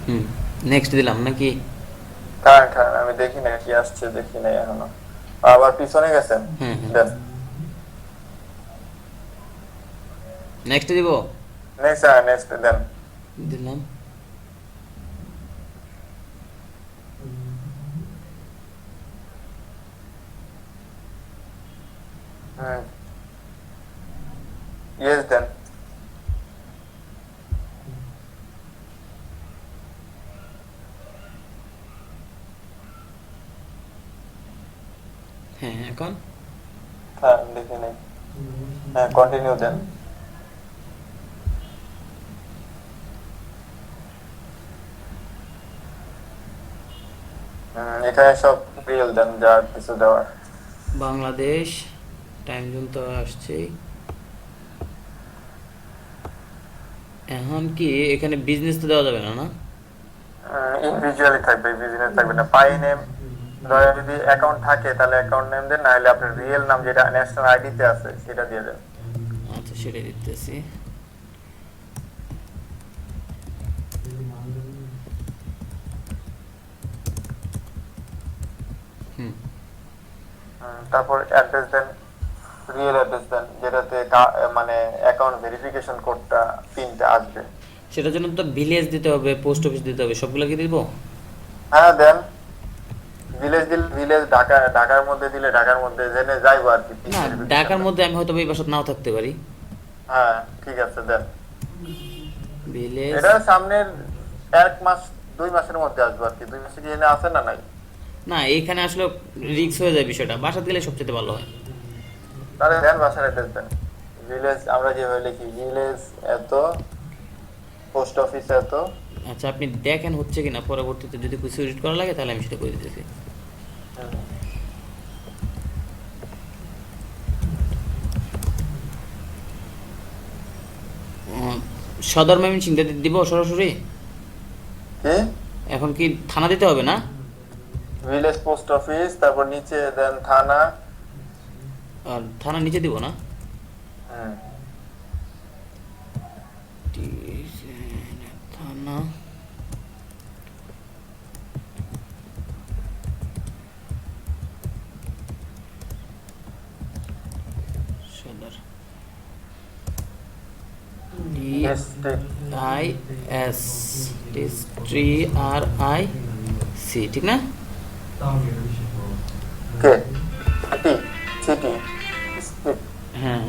হুম, next দিলাম নাকি? খান খান, আমি দেখি না কি আসছে, দেখি নাই এখনো। আবার পিছনে গেছেন। হ্যাঁ হ্যাঁ, দেন। নেক্সট দিব। নেক্সট, নেক্সট দেন। দিলাম। হুম, ইয়েস দেন। হ্যাঁ, এখন হ্যাঁ, দেখি নাই। হ্যাঁ, কন্টিনিউ দেন। এখানে সব রিয়েল দেন, যা কিছু দেওয়ার। বাংলাদেশ, টাইম জোন তো আসছেই। এখন কি এখানে বিজনেস তো দেওয়া যাবে না, না? ইন্ডিভিজুয়ালি থাকবে, বিজনেস থাকবে না। পাই নেম, ধরেন যদি অ্যাকাউন্ট থাকে তাহলে অ্যাকাউন্ট নেম দেন, না হলে আপনার রিয়েল নাম যেটা ন্যাশনাল আইডি তে আছে সেটা দিয়ে দেন। আচ্ছা, সেটাই দিতেছি। হুম। তারপর অ্যাড্রেস দেন, রিয়েল অ্যাড্রেস দেন, যেটাতে মানে অ্যাকাউন্ট ভেরিফিকেশন কোডটা পিনটা আসবে। সেটার জন্য তো ভিলেজ দিতে হবে, পোস্ট অফিস দিতে হবে, সবগুলো কি দিব? হ্যাঁ দেন। ভিলেজ দিলে ভিলেজ, ঢাকার মধ্যে দিলে ঢাকার মধ্যে জেনে যাইবো আর কি, পিন না, ঢাকার ভেরিফিকেশনটা। মধ্যে আমি হয়তো এই বাসাত নাও থাকতে পারি। হ্যাঁ, ঠিক আছে দেন। ভিলেজ। এটা সামনের 1 মাস 2 মাসের মধ্যে আসবে আর কি। 2 মাসে কি এনে আছে না নাই? না, এইখানে আসলে রিক্স হয়ে যায় বিষয়টা, বাসাত গেলে সবচেয়ে ভালো হয়। তাহলে দেন, বাসার অ্যাড্রেস দেন। ভিলেজ আমরা যেভাবে লিখি, ভিলেজ এত, পোস্ট অফিস এত। আচ্ছা, আপনি দেখেন হচ্ছে কিনা, পরবর্তীতে যদি কিছু এডিট করা লাগে তাহলে আমি সেটা করে দিতেছি। হুম, উম, সদর ময়মনসিংহ দিব সরাসরি? কি? এখন কি থানা দিতে হবে না? ভিলেজ পোস্ট অফিস, তারপর নিচে দেন থানা। আর থানা নিচে দিব না? হুম, থানা। সদর। D district. I S, district আর আই সি, ঠিক না? কে? City, city, street. হ্যাঁ।